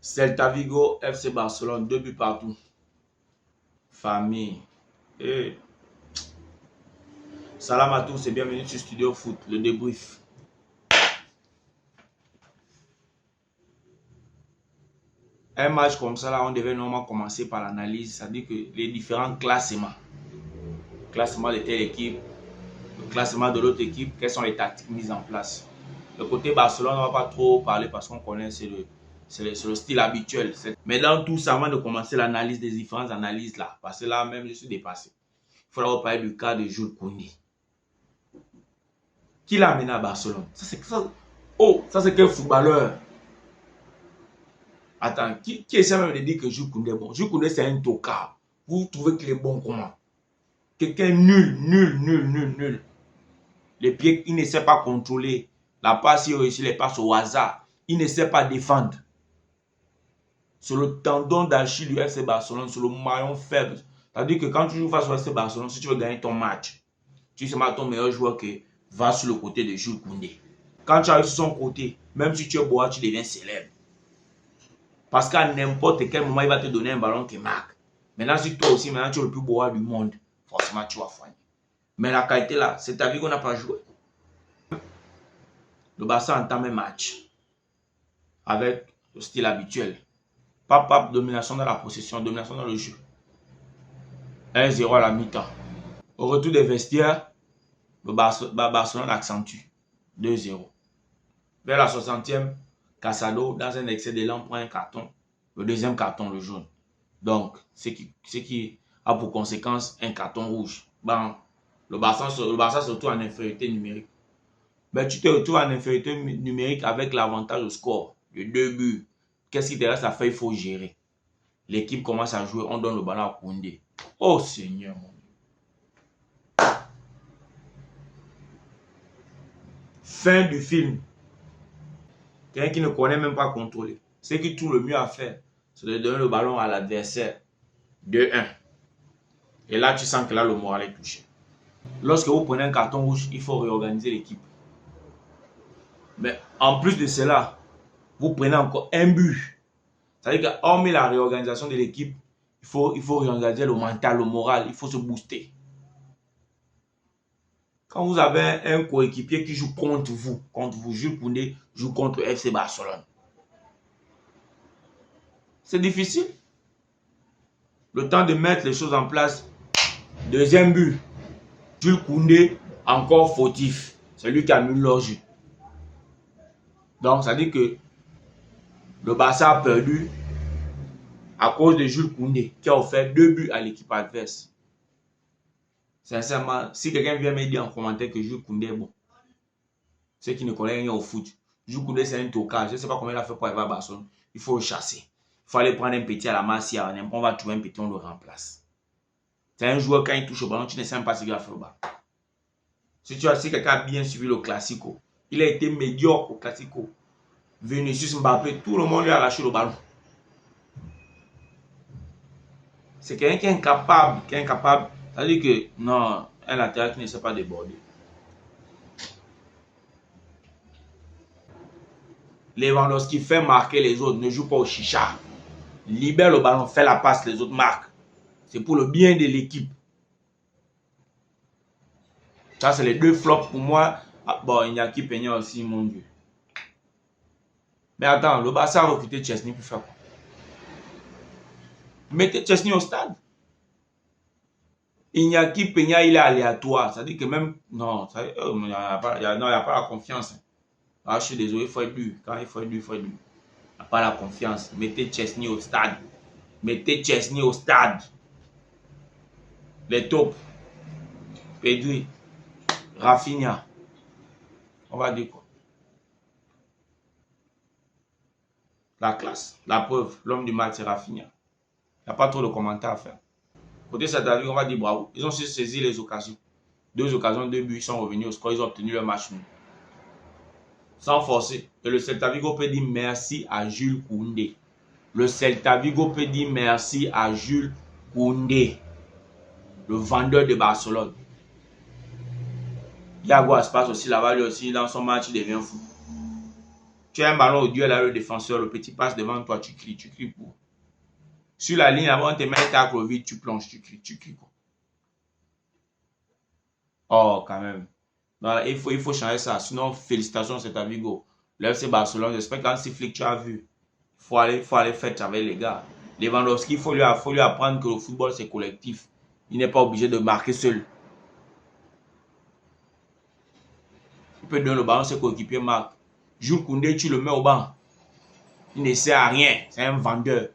Celta Vigo, FC Barcelone, 2 buts partout. Famille. Et salam à tous et bienvenue sur Studio Foot, le débrief. Un match comme ça, là, on devait normalement commencer par l'analyse, c'est-à-dire que les différents classements. Le classement de telle équipe, le classement de l'autre équipe, quelles sont les tactiques mises en place. Le côté Barcelone, on ne va pas trop parler parce qu'on connaît, c'est le style habituel. Mais dans tout ça, avant de commencer l'analyse des différentes analyses là, parce que là même je suis dépassé. Il faut d'abord parler du cas de Jules Koundé. Qui l'a amené à Barcelone? Ça c'est quel footballeur? Attends, qui essaie même de dire que Jules Koundé est bon? Jules Koundé c'est un tocard. Vous trouvez qu'il est bon comment? Quelqu'un nul. Les pieds, il ne sait pas contrôler. La passe, il réussit les passes au hasard. Il ne sait pas défendre. C'est le tendon d'Achille du FC Barcelone, c'est le maillon faible. C'est-à-dire que quand tu joues face au FC Barcelone, si tu veux gagner ton match, tu sais ton meilleur joueur qui va sur le côté de Jules Koundé. Quand tu arrives sur son côté, même si tu es beau, tu deviens célèbre. Parce qu'à n'importe quel moment, il va te donner un ballon qui marque. Maintenant, si toi aussi, maintenant tu es le plus beau du monde, forcément tu vas foigner. Mais la qualité là, c'est ta vie qu'on n'a pas joué. Le Barça entame un match avec le style habituel. Pas domination dans la possession, domination dans le jeu. 1-0 à la mi-temps. Au retour des vestiaires, le Barcelone accentue. 2-0. Vers la 60e, Casado, dans un excès d'élan, prend un carton. Le deuxième carton, le jaune. Donc, ce qui a pour conséquence un carton rouge. Bon, le Barça se retrouve en infériorité numérique. Mais tu te retrouves en infériorité numérique avec l'avantage au score de 2 buts. Qu'est-ce qui te reste à faire? Il faut gérer. L'équipe commence à jouer, on donne le ballon à Koundé. Oh Seigneur mon Dieu. Fin du film. Quelqu'un qui ne connaît même pas contrôler. Ce qui trouve le mieux à faire, c'est de donner le ballon à l'adversaire. 2-1. Et là, tu sens que là, le moral est touché. Lorsque vous prenez un carton rouge, il faut réorganiser l'équipe. Mais en plus de cela, vous prenez encore un but. C'est-à-dire qu'hormis la réorganisation de l'équipe, il faut réorganiser le mental, le moral, il faut se booster. Quand vous avez un coéquipier qui joue contre vous, Jules Koundé joue contre FC Barcelone. C'est difficile. Le temps de mettre les choses en place. Deuxième but. Jules Koundé, encore fautif. C'est lui qui annule leur jeu. Donc, ça dit que le Barça a perdu à cause de Jules Koundé qui a offert 2 buts à l'équipe adverse. Sincèrement, si quelqu'un vient me dire en commentaire que Jules Koundé est bon, ceux qui ne connaissent rien au foot, Jules Koundé c'est un tocard, je ne sais pas combien il a fait pour arriver à Barcelone, il faut le chasser. Il faut aller prendre un petit à la Masia, on va trouver un petit, on le remplace. C'est un joueur, quand il touche au ballon, tu ne sais pas ce qu'il va faire au ballon. Si quelqu'un a bien suivi le Classico, il a été médiocre au Classico. Vinicius Mbappé, tout le monde lui a lâché le ballon. C'est quelqu'un qui est incapable, c'est-à-dire que non, un latéral qui ne sait pas déborder. Lewandowski fait marquer les autres, ne joue pas au chicha. Libère le ballon, fait la passe, les autres marquent. C'est pour le bien de l'équipe. Ça, c'est les 2 flops pour moi. Ah, bon, Iñaki Peña aussi, mon Dieu. Mais attends, le Barça a recruté Chesney pour faire quoi? Mettez Chesney au stade. Iñaki Peña, il est aléatoire. Ça dit que même... Non, il n'y a pas la confiance. Ah, je suis désolé, il faut être dur. Quand il faut être dur, il faut être dur. Il n'y a pas la confiance. Mettez Chesney au stade. Mettez Chesney au stade. Les taupes. Pedri. Rafinha. On va dire quoi? La classe. La preuve. L'homme du match, c'est Rafinha. Il n'y a pas trop de commentaires à faire. Côté Celta Vigo, on va dire bravo. Ils ont su saisir les occasions. 2 occasions, 2 buts, ils sont revenus au score. Ils ont obtenu leur match nul. Sans forcer. Et le Celta Vigo peut dire merci à Jules Koundé. Le Celta Vigo peut dire merci à Jules Koundé. Le vendeur de Barcelone. Iago Aspas aussi là-bas, lui aussi, dans son match, il devient fou. Tu as un ballon au duel là, le défenseur, le petit passe devant toi, tu cries pour. Sur la ligne, avant, on te met un tacle au vide, tu plonges, tu cries quoi. Oh, quand même. Non, il faut changer ça. Sinon, félicitations, c'est ta Vigo. Le FC Barcelone, j'espère qu'un sifflet que tu as vu, faut aller faire avec les gars. Lewandowski, faut lui apprendre que le football, c'est collectif. Il n'est pas obligé de marquer seul. Il peut donner le ballon, ses coéquipiers marquent. Jules Koundé, tu le mets au banc. Il ne sert à rien. C'est un vendeur.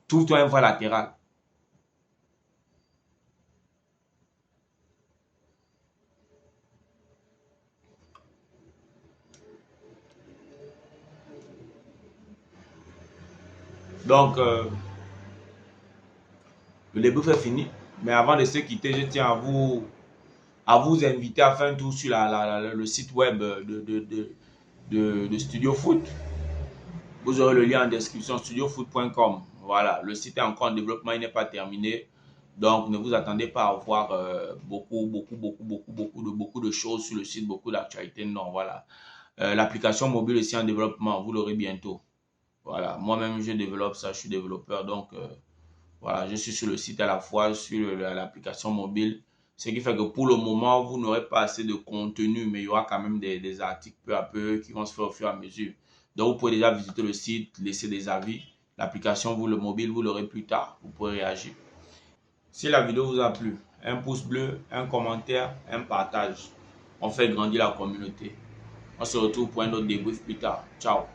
Trouve-toi un vrai latéral. Donc, le débrief est fini. Mais avant de se quitter, je tiens à vous inviter à faire un tour sur le site web de Studio Foot. Vous aurez le lien en description, studiofoot.com. Voilà, le site est encore en développement, il n'est pas terminé. Donc, ne vous attendez pas à voir beaucoup de choses sur le site, beaucoup d'actualités. Non, voilà. L'application mobile aussi en développement, vous l'aurez bientôt. Voilà, moi-même, je développe ça, je suis développeur. Donc, voilà, je suis sur le site à la fois, sur l'application mobile. Ce qui fait que pour le moment, vous n'aurez pas assez de contenu, mais il y aura quand même des articles peu à peu qui vont se faire au fur et à mesure. Donc, vous pouvez déjà visiter le site, laisser des avis. L'application, vous, le mobile, vous l'aurez plus tard. Vous pourrez réagir. Si la vidéo vous a plu, un pouce bleu, un commentaire, un partage. On fait grandir la communauté. On se retrouve pour un autre débrief plus tard. Ciao.